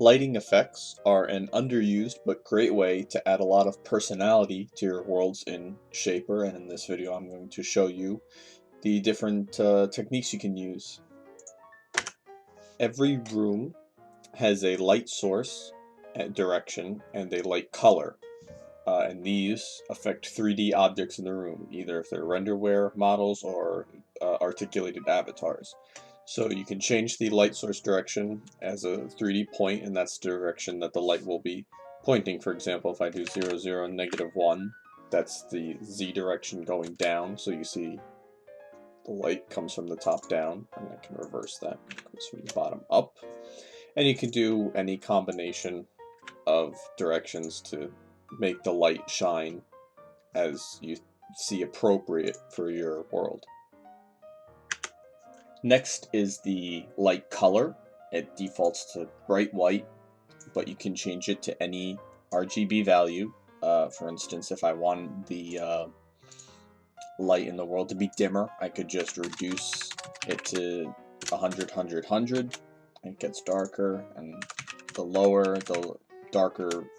Lighting effects are an underused but great way to add a lot of personality to your worlds in Shaper, and in this video I'm going to show you the different techniques you can use. Every room has a light source, direction, and a light color, and these affect 3D objects in the room, either if they're renderware models or articulated avatars. So you can change the light source direction as a 3D point, and that's the direction that the light will be pointing. For example, if I do 0, 0, -1, that's the Z direction going down, so you see the light comes from the top down, and I can reverse that. It comes from the bottom up. And you can do any combination of directions to make the light shine as you see appropriate for your world. Next is the light color. It defaults to bright white, but you can change it to any RGB value. For instance, if I want the light in the world to be dimmer, I could just reduce it to 100, 100, 100, and it gets darker, and the lower, the darker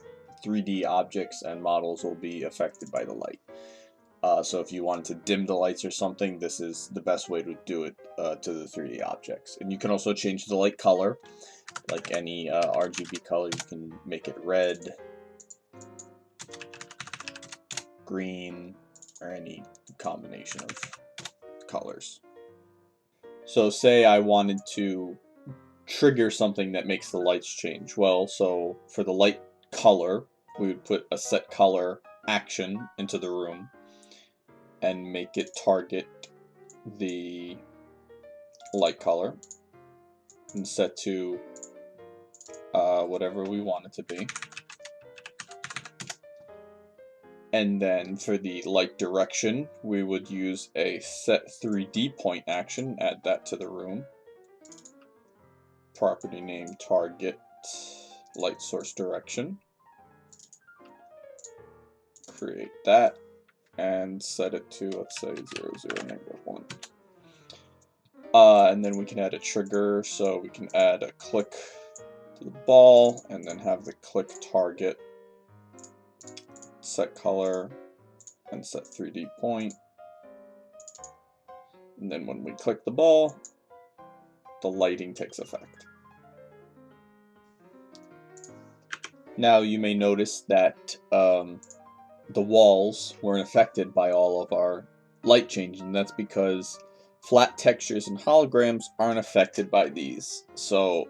3D objects and models will be affected by the light. So if you wanted to dim the lights or something, this is the best way to do it to the 3D objects. And you can also change the light color, like any RGB color. You can make it red, green, or any combination of colors. So say I wanted to trigger something that makes the lights change. Well, so for the light color, we would put a set color action into the room and make it target the light color and set to whatever we want it to be. And then for the light direction, we would use a set 3D point action, add that to the room. Property name target light source direction. Create that and set it to, let's say, 0, 0, -1. And then we can add a trigger, so we can add a click to the ball and then have the click target, set color, and set 3D point. And then when we click the ball, the lighting takes effect. Now you may notice that the walls weren't affected by all of our light change, and that's because flat textures and holograms aren't affected by these. So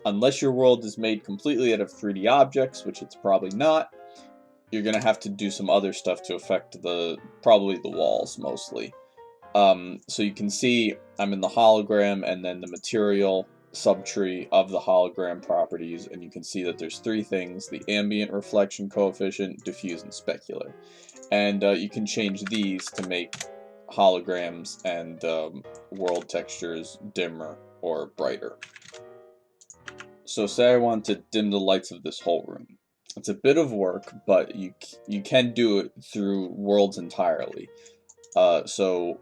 unless your world is made completely out of 3D objects, which it's probably not, you're gonna have to do some other stuff to affect probably the walls mostly. So you can see I'm in the hologram and then the material subtree of the hologram properties, and you can see that there's three things: the ambient reflection coefficient, diffuse, and specular. And you can change these to make holograms and world textures dimmer or brighter. So say I want to dim the lights of this whole room. It's a bit of work, but you can do it through worlds entirely. So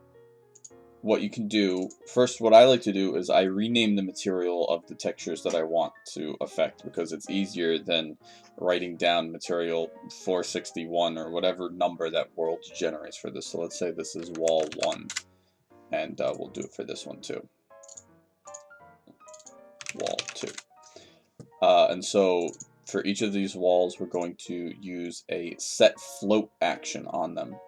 what you can do, first what I like to do is I rename the material of the textures that I want to affect, because it's easier than writing down material 461 or whatever number that world generates for this. So let's say this is wall 1, and we'll do it for this one too. Wall 2. And so for each of these walls, we're going to use a set float action on them.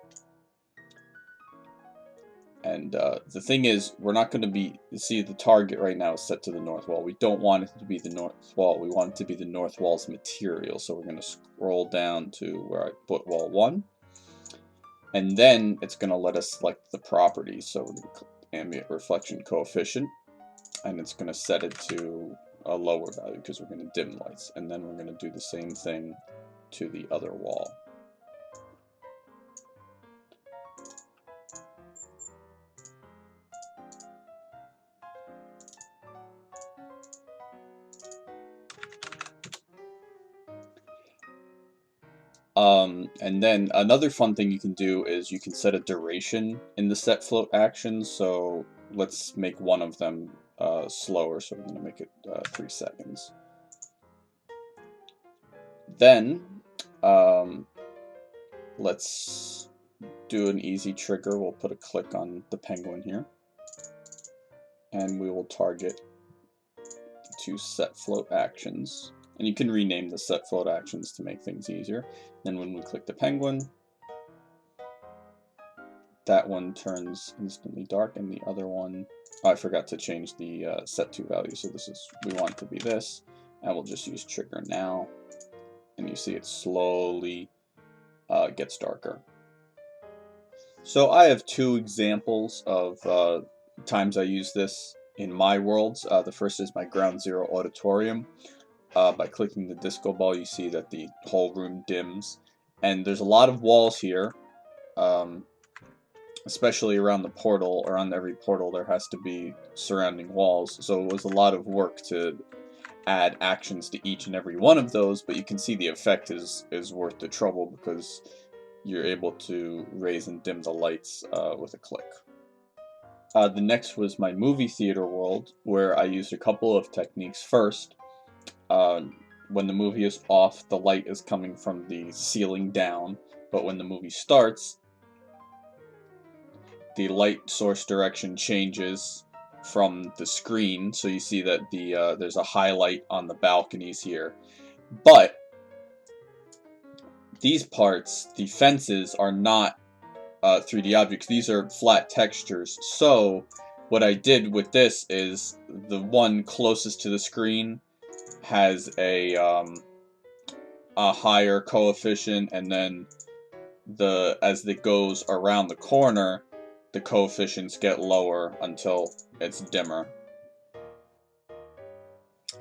And the thing is, we're not going to be, see, the target right now is set to the north wall. We don't want it to be the north wall. We want it to be the north wall's material. So we're going to scroll down to where I put wall 1. And then it's going to let us select the properties. So we're going to click ambient reflection coefficient. And it's going to set it to a lower value because we're going to dim lights. And then we're going to do the same thing to the other wall. And then another fun thing you can do is you can set a duration in the set float action. So let's make one of them slower. So we're going to make it 3 seconds. Then, let's do an easy trigger. We'll put a click on the penguin here, and we will target to set float actions. And you can rename the set float actions to make things easier. Then when we click the penguin, that one turns instantly dark, and the other one, oh, I forgot to change the set to value. So this is, we want it to be this, and we'll just use trigger now, and you see it slowly gets darker. So I have two examples of times I use this in my worlds. The first is my Ground Zero Auditorium. By clicking the disco ball, you see that the whole room dims, and there's a lot of walls here, especially around the portal. Around every portal there has to be surrounding walls, so it was a lot of work to add actions to each and every one of those, but you can see the effect is worth the trouble because you're able to raise and dim the lights with a click. The next was my movie theater world, where I used a couple of techniques. First, when the movie is off, the light is coming from the ceiling down, but when the movie starts, the light source direction changes from the screen, so you see that there's a highlight on the balconies here. But these parts, the fences, are not 3D objects. These are flat textures. So what I did with this is the one closest to the screen has a higher coefficient, and then as it goes around the corner, the coefficients get lower until it's dimmer.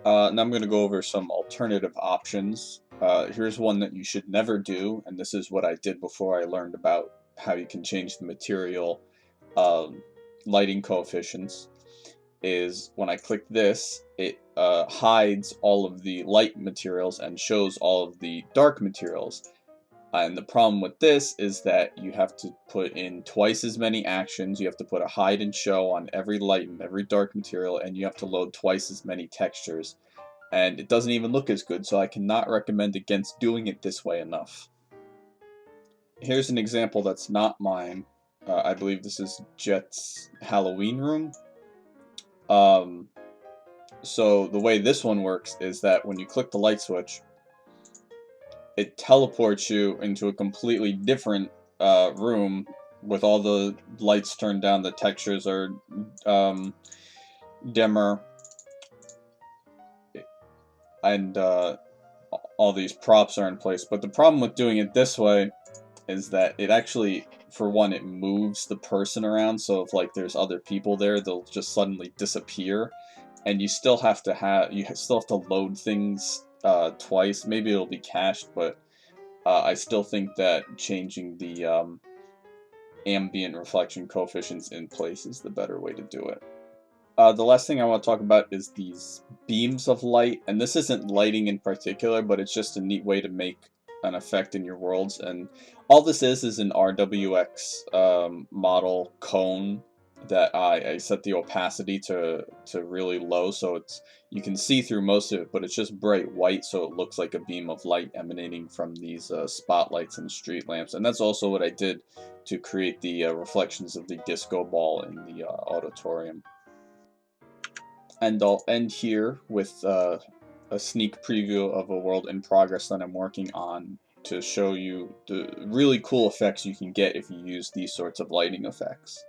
Now I'm going to go over some alternative options. Here's one that you should never do, and this is what I did before I learned about how you can change the material lighting coefficients. Is when I click this, it hides all of the light materials and shows all of the dark materials. And the problem with this is that you have to put in twice as many actions. You have to put a hide and show on every light and every dark material, and you have to load twice as many textures. And it doesn't even look as good, so I cannot recommend against doing it this way enough. Here's an example that's not mine. I believe this is Jet's Halloween room. So the way this one works is that when you click the light switch, it teleports you into a completely different room with all the lights turned down. The textures are dimmer, and all these props are in place. But the problem with doing it this way is that it actually, for one, it moves the person around. So if like there's other people there, they'll just suddenly disappear, and you still have to load things twice. Maybe it'll be cached, but I still think that changing the ambient reflection coefficients in place is the better way to do it. The last thing I want to talk about is these beams of light, and this isn't lighting in particular, but it's just a neat way to make an effect in your worlds. And all this is an RWX model cone that I set the opacity to really low, so you can see through most of it, but it's just bright white, so it looks like a beam of light emanating from these spotlights and street lamps. And that's also what I did to create the reflections of the disco ball in the auditorium. And I'll end here with a sneak preview of a world in progress that I'm working on to show you the really cool effects you can get if you use these sorts of lighting effects.